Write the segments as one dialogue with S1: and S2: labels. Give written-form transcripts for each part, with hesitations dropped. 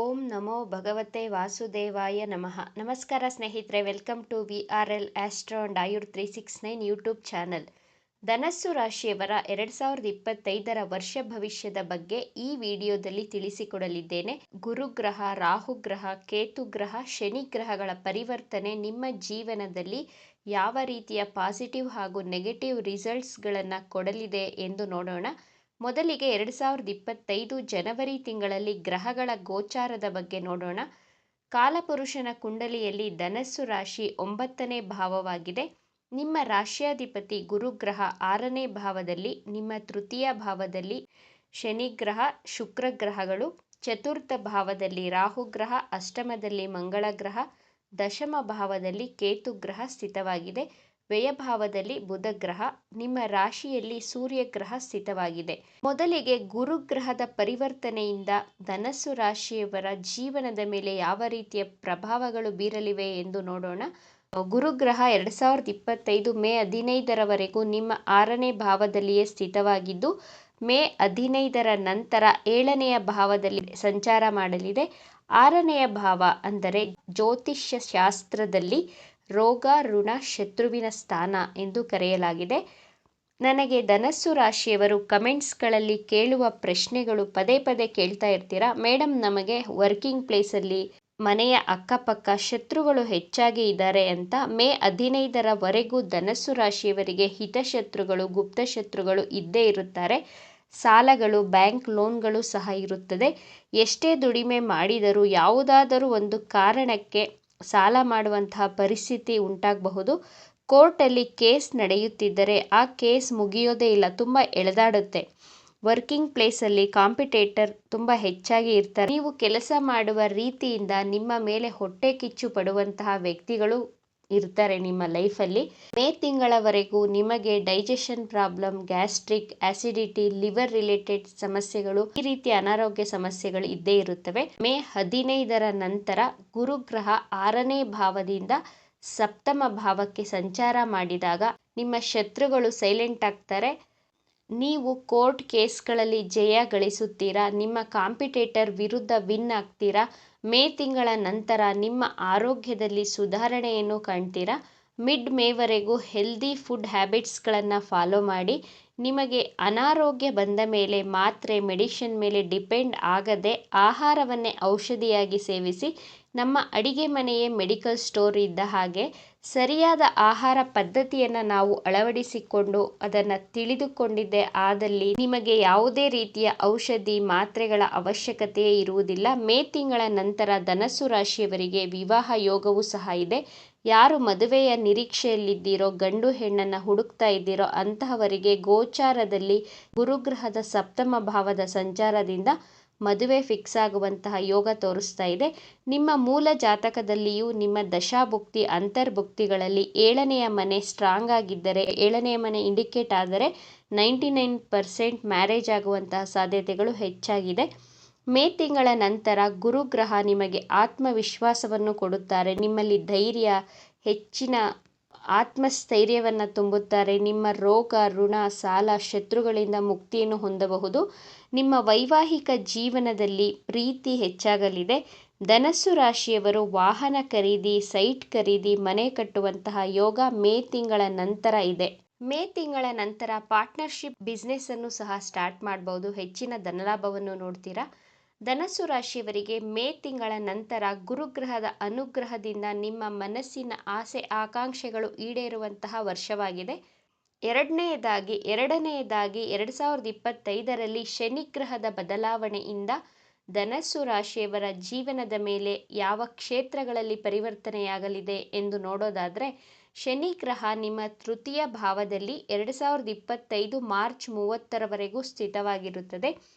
S1: ಓಂ ನಮೋ ಭಗವತೆ ವಾಸುದೇವಾಯ ನಮಃ. ನಮಸ್ಕಾರ ಸ್ನೇಹಿತರೆ, welcome to VRL Astro and Ayur 369 YouTube channel. ಧನಸ್ಸು ರಾಶಿಯವರ 2025ರ ವರ್ಷ ಭವಿಷ್ಯದ ಬಗ್ಗೆ ಈ ವಿಡಿಯೋದಲ್ಲಿ ತಿಳಿಸಿಕೊಡಲಿದ್ದೇನೆ. ಗುರುಗ್ರಹ, ರಾಹುಗ್ರಹ, ಕೇತುಗ್ರಹ, ಶನಿ ಗ್ರಹಗಳ ಪರಿವರ್ತನೆ ನಿಮ್ಮ ಜೀವನದಲ್ಲಿ ಯಾವ ರೀತಿಯ ಪಾಸಿಟಿವ್ ಹಾಗೂ ನೆಗೆಟಿವ್ ರಿಸಲ್ಟ್ಸ್ಗಳನ್ನು ಕೊಡಲಿದೆ ಎಂದು ನೋಡೋಣ. ಮೊದಲಿಗೆ 2025 ಜನವರಿ ತಿಂಗಳಲ್ಲಿ ಗ್ರಹಗಳ ಗೋಚಾರದ ಬಗ್ಗೆ ನೋಡೋಣ. ಕಾಲಪುರುಷನ ಕುಂಡಲಿಯಲ್ಲಿ ಧನಸ್ಸು ರಾಶಿ 9ನೇ ಭಾವವಾಗಿದೆ. ನಿಮ್ಮ ರಾಶ್ಯಾಧಿಪತಿ ಗುರುಗ್ರಹ 6ನೇ ಭಾವದಲ್ಲಿ, ನಿಮ್ಮ ತೃತೀಯ ಭಾವದಲ್ಲಿ ಶನಿಗ್ರಹ, ಶುಕ್ರ ಗ್ರಹಗಳು, ಚತುರ್ಥ ಭಾವದಲ್ಲಿ ರಾಹುಗ್ರಹ, ಅಷ್ಟಮದಲ್ಲಿ ಮಂಗಳ ಗ್ರಹ, ದಶಮ ಭಾವದಲ್ಲಿ ಕೇತುಗ್ರಹ ಸ್ಥಿತವಾಗಿದೆ. ವ್ಯಯಭಾವದಲ್ಲಿ ಬುಧ ಗ್ರಹ, ನಿಮ್ಮ ರಾಶಿಯಲ್ಲಿ ಸೂರ್ಯ ಗ್ರಹ ಸ್ಥಿತವಾಗಿದೆ. ಮೊದಲಿಗೆ ಗುರುಗ್ರಹದ ಪರಿವರ್ತನೆಯಿಂದ ಧನಸ್ಸು ರಾಶಿಯವರ ಜೀವನದ ಮೇಲೆ ಯಾವ ರೀತಿಯ ಪ್ರಭಾವಗಳು ಬೀರಲಿವೆ ಎಂದು ನೋಡೋಣ. ಗುರುಗ್ರಹ 2025 ಮೇ 15ರವರೆಗೂ ನಿಮ್ಮ 6ನೇ ಭಾವದಲ್ಲಿಯೇ ಸ್ಥಿತವಾಗಿದ್ದು, ಮೇ 15ರ ನಂತರ 7ನೆಯ ಭಾವದಲ್ಲಿ ಸಂಚಾರ ಮಾಡಲಿದೆ. 6ನೆಯ ಭಾವ ಅಂದರೆ ಜ್ಯೋತಿಷ್ಯ ಶಾಸ್ತ್ರದಲ್ಲಿ ರೋಗ, ಋಣ, ಶತ್ರುವಿನ ಸ್ಥಾನ ಎಂದು ಕರೆಯಲಾಗಿದೆ. ನನಗೆ ಧನಸ್ಸು ರಾಶಿಯವರು ಕಮೆಂಟ್ಸ್ಗಳಲ್ಲಿ ಕೇಳುವ ಪ್ರಶ್ನೆಗಳು ಪದೇ ಪದೇ ಕೇಳ್ತಾ ಇರ್ತೀರಾ, ಮೇಡಮ್ ನಮಗೆ ವರ್ಕಿಂಗ್ ಪ್ಲೇಸಲ್ಲಿ ಮನೆಯ ಅಕ್ಕಪಕ್ಕ ಶತ್ರುಗಳು ಹೆಚ್ಚಾಗಿ ಇದ್ದಾರೆ ಅಂತ. ಮೇ 15ರವರೆಗೂ ಧನಸ್ಸು ರಾಶಿಯವರಿಗೆ ಹಿತಶತ್ರುಗಳು, ಗುಪ್ತ ಶತ್ರುಗಳು ಇದ್ದೇ ಇರುತ್ತಾರೆ. ಸಾಲಗಳು, ಬ್ಯಾಂಕ್ ಲೋನ್ಗಳು ಸಹ ಇರುತ್ತದೆ. ಎಷ್ಟೇ ದುಡಿಮೆ ಮಾಡಿದರೂ ಯಾವುದಾದರೂ ಒಂದು ಕಾರಣಕ್ಕೆ ಸಾಲ ಮಾಡುವಂತಹ ಪರಿಸ್ಥಿತಿ ಉಂಟಾಗಬಹುದು. ಕೋರ್ಟಲ್ಲಿ ಕೇಸ್ ನಡೆಯುತ್ತಿದ್ದರೆ ಆ ಕೇಸ್ ಮುಗಿಯೋದೇ ಇಲ್ಲ, ತುಂಬ ಎಳೆದಾಡುತ್ತೆ. ವರ್ಕಿಂಗ್ ಪ್ಲೇಸಲ್ಲಿ ಕಾಂಪಿಟೇಟರ್ ತುಂಬ ಹೆಚ್ಚಾಗಿ ಇರ್ತಾರೆ. ನೀವು ಕೆಲಸ ಮಾಡುವ ರೀತಿಯಿಂದ ನಿಮ್ಮ ಮೇಲೆ ಹೊಟ್ಟೆ ಕಿಚ್ಚು ಪಡುವಂತಹ ವ್ಯಕ್ತಿಗಳು ಇರ್ತಾರೆ ನಿಮ್ಮ ಲೈಫಲ್ಲಿ. ಮೇ ತಿಂಗಳವರೆಗೂ ನಿಮಗೆ digestion problem, gastric, acidity, liver related ಸಮಸ್ಯೆಗಳು, ಈ ರೀತಿಯ ಅನಾರೋಗ್ಯ ಸಮಸ್ಯೆಗಳು ಇದ್ದೇ ಇರುತ್ತವೆ. ಮೇ 15ರ ನಂತರ ಗುರುಗ್ರಹ 6ನೇ ಭಾವದಿಂದ ಸಪ್ತಮ ಭಾವಕ್ಕೆ ಸಂಚಾರ ಮಾಡಿದಾಗ ನಿಮ್ಮ ಶತ್ರುಗಳು ಸೈಲೆಂಟ್ ಆಗ್ತಾರೆ. ನೀವು ಕೋರ್ಟ್ ಕೇಸ್ಗಳಲ್ಲಿ ಜಯ ಗಳಿಸುತ್ತೀರಾ. ನಿಮ್ಮ ಕಾಂಪಿಟೇಟರ್ ವಿರುದ್ಧ ವಿನ್ ಆಗ್ತೀರಾ. ಮೇ ತಿಂಗಳ ನಂತರ ನಿಮ್ಮ ಆರೋಗ್ಯದಲ್ಲಿ ಸುಧಾರಣೆಯನ್ನು ಕಾಣ್ತೀರಾ. ಮಿಡ್ ಮೇವರೆಗೂ ಹೆಲ್ದಿ ಫುಡ್ ಹ್ಯಾಬಿಟ್ಸ್ಗಳನ್ನು ಫಾಲೋ ಮಾಡಿ. ನಿಮಗೆ ಅನಾರೋಗ್ಯ ಬಂದ ಮೇಲೆ ಮಾತ್ರೆ, ಮೆಡಿಸಿನ್ ಮೇಲೆ ಡಿಪೆಂಡ್ ಆಗದೆ ಆಹಾರವನ್ನೇ ಔಷಧಿಯಾಗಿ ಸೇವಿಸಿ. ನಮ್ಮ ಅಡಿಗೆ ಮನೆಯೇ ಮೆಡಿಕಲ್ ಸ್ಟೋರ್ ಇದ್ದ ಹಾಗೆ ಸರಿಯಾದ ಆಹಾರ ಪದ್ಧತಿಯನ್ನು ನಾವು ಅಳವಡಿಸಿಕೊಂಡು ಅದನ್ನು ತಿಳಿದುಕೊಂಡಿದ್ದೇ ಆದಲ್ಲಿ ನಿಮಗೆ ಯಾವುದೇ ರೀತಿಯ ಔಷಧಿ, ಮಾತ್ರೆಗಳ ಅವಶ್ಯಕತೆಯೇ ಇರುವುದಿಲ್ಲ. ಮೇ ತಿಂಗಳ ನಂತರ ಧನಸ್ಸು ರಾಶಿಯವರಿಗೆ ವಿವಾಹ ಯೋಗವೂ ಸಹ ಇದೆ. ಯಾರು ಮದುವೆಯ ನಿರೀಕ್ಷೆಯಲ್ಲಿದ್ದೀರೋ, ಗಂಡು ಹೆಣ್ಣನ್ನು ಹುಡುಕ್ತಾ ಇದ್ದೀರೋ ಅಂತಹವರಿಗೆ ಗೋಚಾರದಲ್ಲಿ ಗುರುಗ್ರಹದ ಸಪ್ತಮ ಭಾವದ ಸಂಚಾರದಿಂದ ಮದುವೆ ಫಿಕ್ಸ್ ಆಗುವಂತಹ ಯೋಗ ತೋರಿಸ್ತಾ ಇದೆ. ನಿಮ್ಮ ಮೂಲ ಜಾತಕದಲ್ಲಿಯೂ ನಿಮ್ಮ ದಶಾಭುಕ್ತಿ, ಅಂತರ್ಭುಕ್ತಿಗಳಲ್ಲಿ 7ನೆಯ ಮನೆ ಸ್ಟ್ರಾಂಗ್ ಆಗಿದ್ದರೆ, 7ನೆಯ ಮನೆ ಇಂಡಿಕೇಟ್ ಆದರೆ 99% ಮ್ಯಾರೇಜ್ ಆಗುವಂತಹ ಸಾಧ್ಯತೆಗಳು ಹೆಚ್ಚಾಗಿದೆ. ಮೇ ತಿಂಗಳ ನಂತರ ಗುರುಗ್ರಹ ನಿಮಗೆ ಆತ್ಮವಿಶ್ವಾಸವನ್ನು ಕೊಡುತ್ತಾರೆ. ನಿಮ್ಮಲ್ಲಿ ಧೈರ್ಯ, ಹೆಚ್ಚಿನ ಆತ್ಮಸ್ಥೈರ್ಯವನ್ನು ತುಂಬುತ್ತಾರೆ. ನಿಮ್ಮ ರೋಗ, ಋಣ, ಸಾಲ, ಶತ್ರುಗಳಿಂದ ಮುಕ್ತಿಯನ್ನು ಹೊಂದಬಹುದು. ನಿಮ್ಮ ವೈವಾಹಿಕ ಜೀವನದಲ್ಲಿ ಪ್ರೀತಿ ಹೆಚ್ಚಾಗಲಿದೆ. ಧನಸ್ಸು ರಾಶಿಯವರು ವಾಹನ ಖರೀದಿ, ಸೈಟ್ ಖರೀದಿ, ಮನೆ ಕಟ್ಟುವಂತಹ ಯೋಗ ಮೇ ತಿಂಗಳ ನಂತರ ಇದೆ. ಮೇ ತಿಂಗಳ ನಂತರ ಪಾರ್ಟ್ನರ್ಶಿಪ್ ಬಿಸ್ನೆಸ್ ಅನ್ನು ಸಹ ಸ್ಟಾರ್ಟ್ ಮಾಡಬಹುದು. ಹೆಚ್ಚಿನ ಧನಲಾಭವನ್ನು ನೋಡ್ತೀರಾ. ಧನಸ್ಸು ರಾಶಿಯವರಿಗೆ ಮೇ ತಿಂಗಳ ನಂತರ ಗುರುಗ್ರಹದ ಅನುಗ್ರಹದಿಂದ ನಿಮ್ಮ ಮನಸ್ಸಿನ ಆಸೆ ಆಕಾಂಕ್ಷೆಗಳು ಈಡೇರುವಂತಹ ವರ್ಷವಾಗಿದೆ. ಎರಡನೆಯದಾಗಿ 2025ರಲ್ಲಿ ಶನಿಗ್ರಹದ ಬದಲಾವಣೆಯಿಂದ ಧನಸ್ಸು ರಾಶಿಯವರ ಜೀವನದ ಮೇಲೆ ಯಾವ ಕ್ಷೇತ್ರಗಳಲ್ಲಿ ಪರಿವರ್ತನೆಯಾಗಲಿದೆ ಎಂದು ನೋಡೋದಾದರೆ, ಶನಿಗ್ರಹ ನಿಮ್ಮ ತೃತೀಯ ಭಾವದಲ್ಲಿ 2025 ಮಾರ್ಚ್ 30ರವರೆಗೂ ಸ್ಥಿತವಾಗಿರುತ್ತದೆ.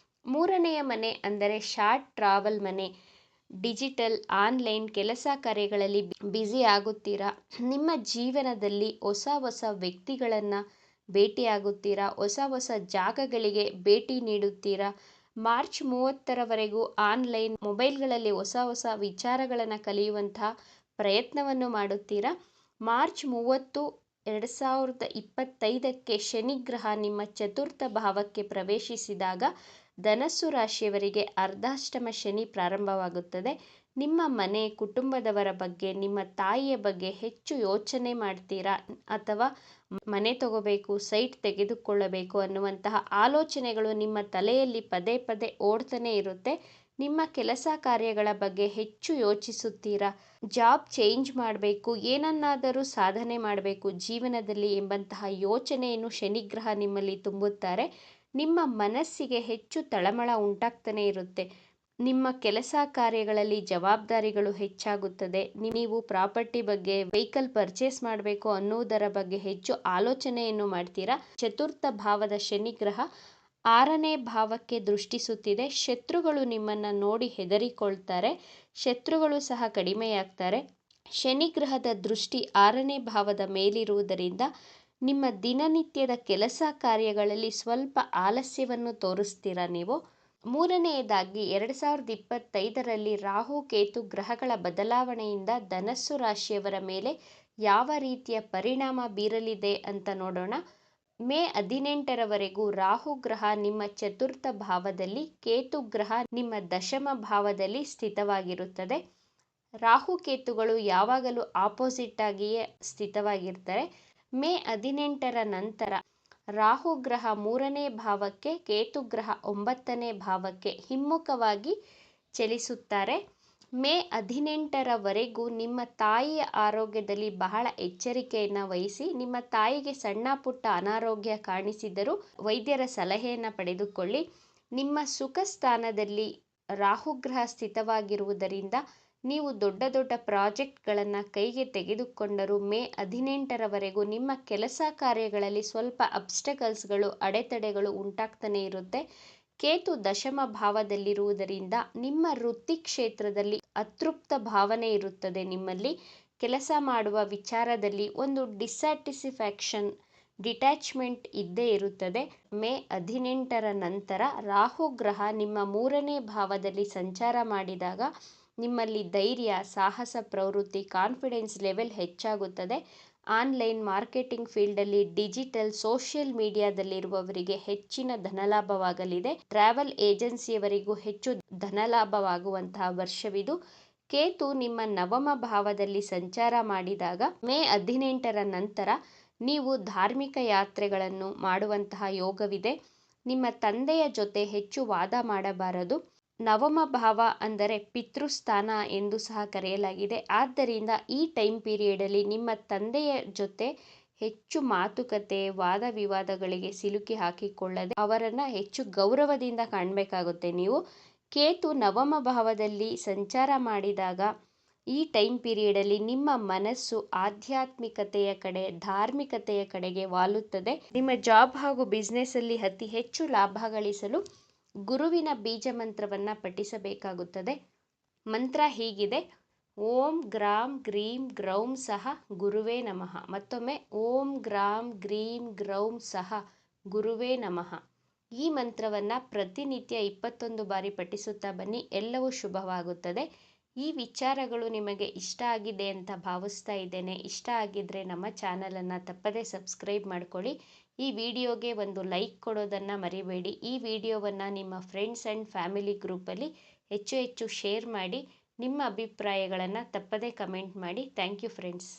S1: 3ನೆಯ ಮನೆ ಅಂದರೆ ಶಾರ್ಟ್ ಟ್ರಾವೆಲ್ ಮನೆ, ಡಿಜಿಟಲ್, ಆನ್ಲೈನ್ ಕೆಲಸ ಕಾರ್ಯಗಳಲ್ಲಿ ಬ್ಯುಸಿ ಆಗುತ್ತೀರಾ. ನಿಮ್ಮ ಜೀವನದಲ್ಲಿ ಹೊಸ ಹೊಸ ವ್ಯಕ್ತಿಗಳನ್ನು ಭೇಟಿಯಾಗುತ್ತೀರಾ. ಹೊಸ ಜಾಗಗಳಿಗೆ ಭೇಟಿ ನೀಡುತ್ತೀರಾ. ಮಾರ್ಚ್ 30ರವರೆಗೂ ಆನ್ಲೈನ್, ಮೊಬೈಲ್ಗಳಲ್ಲಿ ಹೊಸ ವಿಚಾರಗಳನ್ನು ಕಲಿಯುವಂತಹ ಪ್ರಯತ್ನವನ್ನು ಮಾಡುತ್ತೀರಾ. ಮಾರ್ಚ್ 30, 2025ಕ್ಕೆ ಶನಿಗ್ರಹ ನಿಮ್ಮ ಚತುರ್ಥ ಭಾವಕ್ಕೆ ಪ್ರವೇಶಿಸಿದಾಗ ಧನಸ್ಸು ರಾಶಿಯವರಿಗೆ ಅರ್ಧಾಷ್ಟಮ ಶನಿ ಪ್ರಾರಂಭವಾಗುತ್ತದೆ. ನಿಮ್ಮ ಮನೆ, ಕುಟುಂಬದವರ ಬಗ್ಗೆ, ನಿಮ್ಮ ತಾಯಿಯ ಬಗ್ಗೆ ಹೆಚ್ಚು ಯೋಚನೆ ಮಾಡ್ತೀರಾ ಅಥವಾ ಮನೆ ತಗೋಬೇಕು, ಸೈಟ್ ತೆಗೆದುಕೊಳ್ಳಬೇಕು ಅನ್ನುವಂತಹ ಆಲೋಚನೆಗಳು ನಿಮ್ಮ ತಲೆಯಲ್ಲಿ ಪದೇ ಪದೇ ಓಡ್ತಾನೆ ಇರುತ್ತೆ. ನಿಮ್ಮ ಕೆಲಸ ಕಾರ್ಯಗಳ ಬಗ್ಗೆ ಹೆಚ್ಚು ಯೋಚಿಸುತ್ತೀರಾ. ಜಾಬ್ ಚೇಂಜ್ ಮಾಡಬೇಕು, ಏನನ್ನಾದರೂ ಸಾಧನೆ ಮಾಡಬೇಕು ಜೀವನದಲ್ಲಿ ಎಂಬಂತಹ ಯೋಚನೆಯನ್ನು ಶನಿಗ್ರಹ ನಿಮ್ಮಲ್ಲಿ ತುಂಬುತ್ತಾರೆ. ನಿಮ್ಮ ಮನಸ್ಸಿಗೆ ಹೆಚ್ಚು ತಳಮಳ ಉಂಟಾಗ್ತಾನೆ ಇರುತ್ತೆ. ನಿಮ್ಮ ಕೆಲಸ ಕಾರ್ಯಗಳಲ್ಲಿ ಜವಾಬ್ದಾರಿಗಳು ಹೆಚ್ಚಾಗುತ್ತದೆ. ನೀವು ಪ್ರಾಪರ್ಟಿ ಬಗ್ಗೆ, ವೆಹಿಕಲ್ ಪರ್ಚೇಸ್ ಮಾಡಬೇಕು ಅನ್ನುವುದರ ಬಗ್ಗೆ ಹೆಚ್ಚು ಆಲೋಚನೆಯನ್ನು ಮಾಡ್ತೀರಾ. ಚತುರ್ಥ ಭಾವದ ಶನಿಗ್ರಹ 6ನೇ ಭಾವಕ್ಕೆ ದೃಷ್ಟಿಸುತ್ತಿದೆ. ಶತ್ರುಗಳು ನಿಮ್ಮನ್ನು ನೋಡಿ ಹೆದರಿಕೊಳ್ತಾರೆ. ಶತ್ರುಗಳು ಸಹ ಕಡಿಮೆಯಾಗ್ತಾರೆ. ಶನಿಗ್ರಹದ ದೃಷ್ಟಿ 6ನೇ ಭಾವದ ಮೇಲಿರುವುದರಿಂದ ನಿಮ್ಮ ದಿನನಿತ್ಯದ ಕೆಲಸ ಕಾರ್ಯಗಳಲ್ಲಿ ಸ್ವಲ್ಪ ಆಲಸ್ಯವನ್ನು ತೋರಿಸ್ತೀರಾ ನೀವು. ಮೂರನೆಯದಾಗಿ 2025ರಲ್ಲಿ ರಾಹು ಕೇತು ಗ್ರಹಗಳ ಬದಲಾವಣೆಯಿಂದ ಧನಸ್ಸು ರಾಶಿಯವರ ಮೇಲೆ ಯಾವ ರೀತಿಯ ಪರಿಣಾಮ ಬೀರಲಿದೆ ಅಂತ ನೋಡೋಣ. ಮೇ 18ರವರೆಗೂ ರಾಹು ಗ್ರಹ ನಿಮ್ಮ ಚತುರ್ಥ ಭಾವದಲ್ಲಿ, ಕೇತು ಗ್ರಹ ನಿಮ್ಮ ದಶಮ ಭಾವದಲ್ಲಿ ಸ್ಥಿತವಾಗಿರುತ್ತದೆ. ರಾಹುಕೇತುಗಳು ಯಾವಾಗಲೂ ಆಪೋಸಿಟ್ ಆಗಿಯೇ ಸ್ಥಿತವಾಗಿರ್ತಾರೆ. ಮೇ 18ರ ನಂತರ ರಾಹು ಗ್ರಹ 3ನೇ ಭಾವಕ್ಕೆ, ಕೇತು ಗ್ರಹ 9ನೇ ಭಾವಕ್ಕೆ ಹಿಮ್ಮುಖವಾಗಿ ಚಲಿಸುತ್ತಾರೆ. ಮೇ 18ರವರೆಗೂ ನಿಮ್ಮ ತಾಯಿಯ ಆರೋಗ್ಯದಲ್ಲಿ ಬಹಳ ಎಚ್ಚರಿಕೆಯನ್ನು ವಹಿಸಿ. ನಿಮ್ಮ ತಾಯಿಗೆ ಸಣ್ಣ ಪುಟ್ಟ ಅನಾರೋಗ್ಯ ಕಾಣಿಸಿದರೂ ವೈದ್ಯರ ಸಲಹೆಯನ್ನು ಪಡೆದುಕೊಳ್ಳಿ. ನಿಮ್ಮ ಸುಖ ಸ್ಥಾನದಲ್ಲಿ ರಾಹುಗ್ರಹ ಸ್ಥಿತವಾಗಿರುವುದರಿಂದ ನೀವು ದೊಡ್ಡ ದೊಡ್ಡ ಪ್ರಾಜೆಕ್ಟ್ಗಳನ್ನು ಕೈಗೆ ತೆಗೆದುಕೊಂಡರೂ ಮೇ 18ರವರೆಗೂ ನಿಮ್ಮ ಕೆಲಸ ಕಾರ್ಯಗಳಲ್ಲಿ ಸ್ವಲ್ಪ ಅಬ್ಸ್ಟಕಲ್ಸ್ಗಳು, ಅಡೆತಡೆಗಳು ಉಂಟಾಗ್ತಾನೆ ಇರುತ್ತೆ. ಕೇತು ದಶಮ ಭಾವದಲ್ಲಿರುವುದರಿಂದ ನಿಮ್ಮ ವೃತ್ತಿ ಕ್ಷೇತ್ರದಲ್ಲಿ ಅತೃಪ್ತ ಭಾವನೆ ಇರುತ್ತದೆ. ನಿಮ್ಮಲ್ಲಿ ಕೆಲಸ ಮಾಡುವ ವಿಚಾರದಲ್ಲಿ ಒಂದು ಡಿಸ್ಸ್ಯಾಟಿಸ್ಫ್ಯಾಕ್ಷನ್, ಡಿಟ್ಯಾಚ್ಮೆಂಟ್ ಇದ್ದೇ ಇರುತ್ತದೆ. ಮೇ 18ರ ನಂತರ ರಾಹು ಗ್ರಹ ನಿಮ್ಮ 3ನೇ ಭಾವದಲ್ಲಿ ಸಂಚಾರ ಮಾಡಿದಾಗ ನಿಮ್ಮಲ್ಲಿ ಧೈರ್ಯ, ಸಾಹಸ ಪ್ರವೃತ್ತಿ, ಕಾನ್ಫಿಡೆನ್ಸ್ ಲೆವೆಲ್ ಹೆಚ್ಚಾಗುತ್ತದೆ. ಆನ್ಲೈನ್ ಮಾರ್ಕೆಟಿಂಗ್ ಫೀಲ್ಡಲ್ಲಿ, ಡಿಜಿಟಲ್, ಸೋಷಿಯಲ್ ಮೀಡಿಯಾದಲ್ಲಿರುವವರಿಗೆ ಹೆಚ್ಚಿನ ಧನಲಾಭವಾಗಲಿದೆ. ಟ್ರಾವೆಲ್ ಏಜೆನ್ಸಿಯವರಿಗೂ ಹೆಚ್ಚು ಧನಲಾಭವಾಗುವಂತಹ ವರ್ಷವಿದು. ಕೇತು ನಿಮ್ಮ ನವಮ ಭಾವದಲ್ಲಿ ಸಂಚಾರ ಮಾಡಿದಾಗ ಮೇ 18ರ ನಂತರ ನೀವು ಧಾರ್ಮಿಕ ಯಾತ್ರೆಗಳನ್ನು ಮಾಡುವಂತಹ ಯೋಗವಿದೆ. ನಿಮ್ಮ ತಂದೆಯ ಜೊತೆ ಹೆಚ್ಚು ವಾದ ಮಾಡಬಾರದು. ನವಮ ಭಾವ ಅಂದರೆ ಪಿತೃಸ್ಥಾನ ಎಂದು ಸಹ ಕರೆಯಲಾಗಿದೆ. ಆದ್ದರಿಂದ ಈ ಟೈಮ್ ಪೀರಿಯಡಲ್ಲಿ ನಿಮ್ಮ ತಂದೆಯ ಜೊತೆ ಹೆಚ್ಚು ಮಾತುಕತೆ, ವಾದ ವಿವಾದಗಳಿಗೆ ಸಿಲುಕಿ ಹಾಕಿಕೊಳ್ಳದೆ ಅವರನ್ನು ಹೆಚ್ಚು ಗೌರವದಿಂದ ಕಾಣಬೇಕಾಗುತ್ತೆ ನೀವು. ಕೇತು ನವಮ ಭಾವದಲ್ಲಿ ಸಂಚಾರ ಮಾಡಿದಾಗ ಈ ಟೈಮ್ ಪೀರಿಯಡಲ್ಲಿ ನಿಮ್ಮ ಮನಸ್ಸು ಆಧ್ಯಾತ್ಮಿಕತೆಯ ಕಡೆ, ಧಾರ್ಮಿಕತೆಯ ಕಡೆಗೆ ವಾಲುತ್ತದೆ. ನಿಮ್ಮ ಜಾಬ್ ಹಾಗೂ ಬಿಸ್ನೆಸ್ಸಲ್ಲಿ ಅತಿ ಹೆಚ್ಚು ಲಾಭ ಗಳಿಸಲು ಗುರುವಿನ ಬೀಜ ಮಂತ್ರವನ್ನು ಪಠಿಸಬೇಕಾಗುತ್ತದೆ. ಮಂತ್ರ ಹೀಗಿದೆ: ಓಂ ಗ್ರಾಂ ಗ್ರೀಂ ಗ್ರೌಂ ಸಹ ಗುರುವೇ ನಮಃ. ಮತ್ತೊಮ್ಮೆ ಓಂ ಗ್ರಾಂ ಗ್ರೀಂ ಗ್ರೌಂ ಸಹ ಗುರುವೇ ನಮಃ. ಈ ಮಂತ್ರವನ್ನು ಪ್ರತಿನಿತ್ಯ 21 ಬಾರಿ ಪಠಿಸುತ್ತಾ ಬನ್ನಿ. ಎಲ್ಲವೂ ಶುಭವಾಗುತ್ತದೆ. ಈ ವಿಚಾರಗಳು ನಿಮಗೆ ಇಷ್ಟ ಆಗಿದೆ ಅಂತ ಭಾವಿಸ್ತಾ ಇದ್ದೇನೆ. ಇಷ್ಟ ಆಗಿದ್ದರೆ ನಮ್ಮ ಚಾನಲನ್ನು ತಪ್ಪದೇ ಸಬ್ಸ್ಕ್ರೈಬ್ ಮಾಡ್ಕೊಳ್ಳಿ. ಈ ವಿಡಿಯೋಗೆ ಒಂದು ಲೈಕ್ ಕೊಡೋದನ್ನು ಮರಿಬೇಡಿ. ಈ ವಿಡಿಯೋವನ್ನು ನಿಮ್ಮ ಫ್ರೆಂಡ್ಸ್ ಆ್ಯಂಡ್ ಫ್ಯಾಮಿಲಿ ಗ್ರೂಪಲ್ಲಿ ಹೆಚ್ಚು ಹೆಚ್ಚು ಶೇರ್ ಮಾಡಿ. ನಿಮ್ಮ ಅಭಿಪ್ರಾಯಗಳನ್ನು ತಪ್ಪದೇ ಕಮೆಂಟ್ ಮಾಡಿ. Thank you friends.